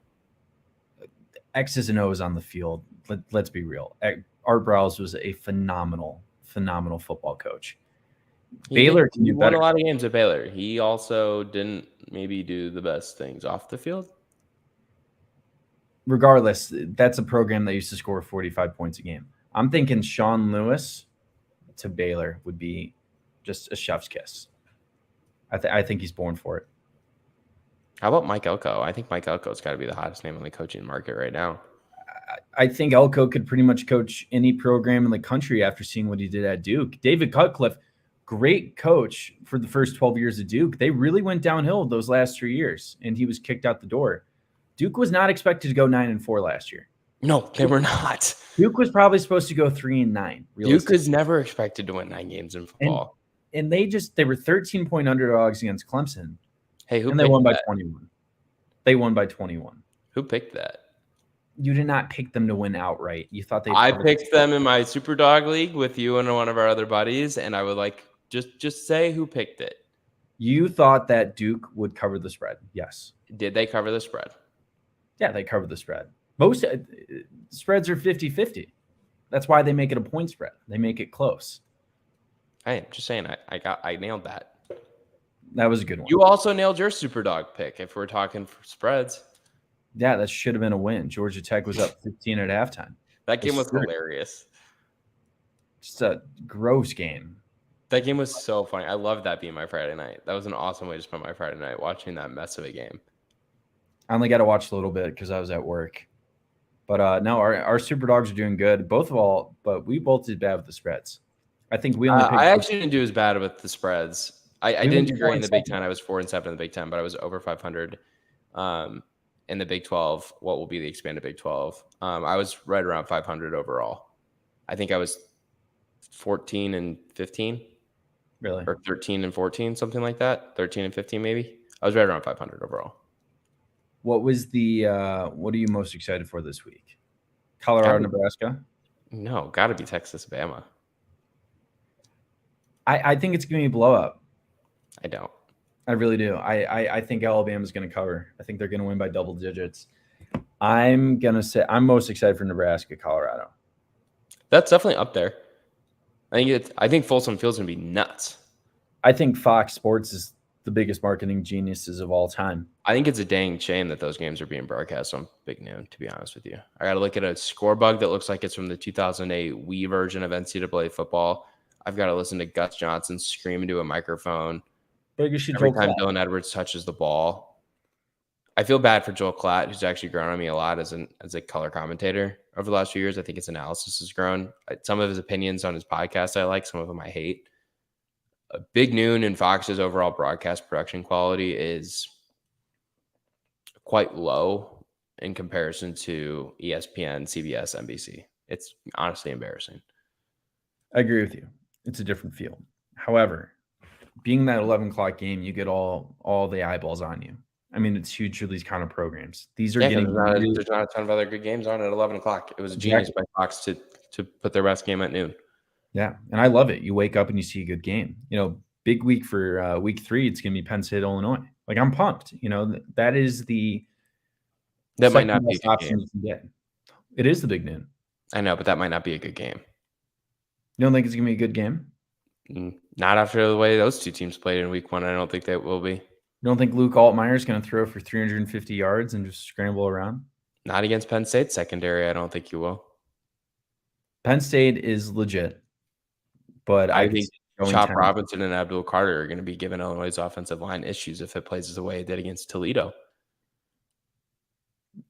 X's and O's on the field. Let's be real. Art Briles was a phenomenal football coach. Baylor can do better. He won a lot of games at Baylor. He also didn't maybe do the best things off the field. Regardless, that's a program that used to score 45 points a game. I'm thinking Sean Lewis to Baylor would be just a chef's kiss. I think he's born for it. How about Mike Elko? I think Mike Elko's got to be the hottest name on the coaching market right now. I think Elko could pretty much coach any program in the country after seeing what he did at Duke. David Cutcliffe, great coach for the first 12 years of Duke. They really went downhill those last 3 years, and he was kicked out the door. Duke was not expected to go 9-4 last year. No, they were not. Duke was probably supposed to go 3-9. Duke is never expected to win 9 games in football. And they were 13-point underdogs against Clemson. Hey, and they won by 21. They won by 21. Who picked that? You did not pick them to win outright. You thought I picked them in my Super Dog League with you and one of our other buddies, and I would like just say who picked it. You thought that Duke would cover the spread. Yes. Did they cover the spread? Yeah, they covered the spread. Most spreads are 50-50. That's why they make it a point spread. They make it close. Hey, I'm just saying I nailed that. That was a good one. You also nailed your Super Dog pick if we're talking for spreads. Yeah, that should have been a win. Georgia Tech was up 15 at halftime. That game was hilarious. Just a gross game. That game was so funny. I loved that being my Friday night. That was an awesome way to spend my Friday night, watching that mess of a game. I only got to watch a little bit because I was at work. But no, our Super Dogs are doing good. But we both did bad with the spreads. I think we only I actually didn't do as bad with the spreads. I didn't do great in the Big Ten. I was 4-7 in the Big Ten, but I was over 500 in the Big 12. What will be the expanded Big 12? I was right around 500 overall. I think I was 14-15. Really? Or 13-14, something like that. 13-15 maybe. I was right around 500 overall. What was what are you most excited for this week? Colorado, Nebraska? No, got to be Texas, Bama. I think it's going to be a blowout. I don't. I really do. I think Alabama's going to cover. I think they're going to win by double digits. I'm going to say I'm most excited for Nebraska, Colorado. That's definitely up there. I think Folsom Field's going to be nuts. I think Fox Sports is the biggest marketing geniuses of all time. I think it's a dang shame that those games are being broadcast on Big Noon, to be honest with you. I got to look at a score bug that looks like it's from the 2008 Wii version of NCAA football. I've got to listen to Gus Johnson scream into a microphone every time Dylan Edwards touches the ball. I feel bad for Joel Klatt, who's actually grown on me a lot as a color commentator over the last few years. I think his analysis has grown. Some of his opinions on his podcast I like, some of them I hate. Big Noon and Fox's overall broadcast production quality is quite low in comparison to ESPN, CBS, NBC. It's honestly embarrassing. I agree with you. It's a different field. However, being that 11 o'clock game, you get all the eyeballs on you. I mean, it's huge for these kind of programs. These are getting there's not a ton of other good games on at 11 o'clock. It was a genius by Fox to put their best game at noon. Yeah, and I love it. You wake up and you see a good game. Big week for week 3. It's going to be Penn State, Illinois. Like, I'm pumped. That is that might not be a good game. You can get. It is the Big Noon. I know, but that might not be a good game. You don't think it's going to be a good game? Not after the way those two teams played in week 1. I don't think that will be. You don't think Luke Altmaier is going to throw for 350 yards and just scramble around? Not against Penn State secondary. I don't think you will. Penn State is legit, but I think Chop Robinson and Abdul Carter are going to be giving Illinois' offensive line issues if it plays the way it did against Toledo.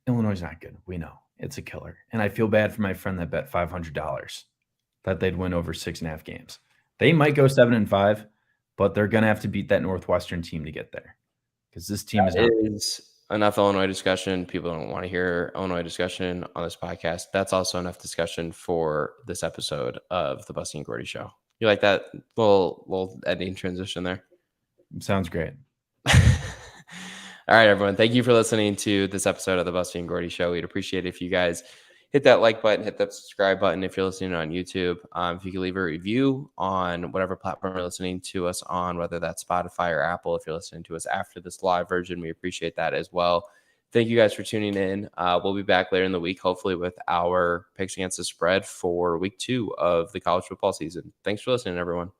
Illinois is not good. We know. It's a killer. And I feel bad for my friend that bet $500 that they'd win over 6.5 games. They might go 7-5, but they're going to have to beat that Northwestern team to get there. Because this team is enough Illinois discussion. People don't want to hear Illinois discussion on this podcast. That's also enough discussion for this episode of the Busse and Gourdie Show. You like that little ending transition there? Sounds great. All right, everyone. Thank you for listening to this episode of the Busse and Gourdie Show. We'd appreciate it if you guys hit that like button, hit that subscribe button if you're listening on YouTube. If you could leave a review on whatever platform you're listening to us on, whether that's Spotify or Apple, if you're listening to us after this live version, we appreciate that as well. Thank you guys for tuning in. We'll be back later in the week, hopefully with our picks against the spread for week 2 of the college football season. Thanks for listening, everyone.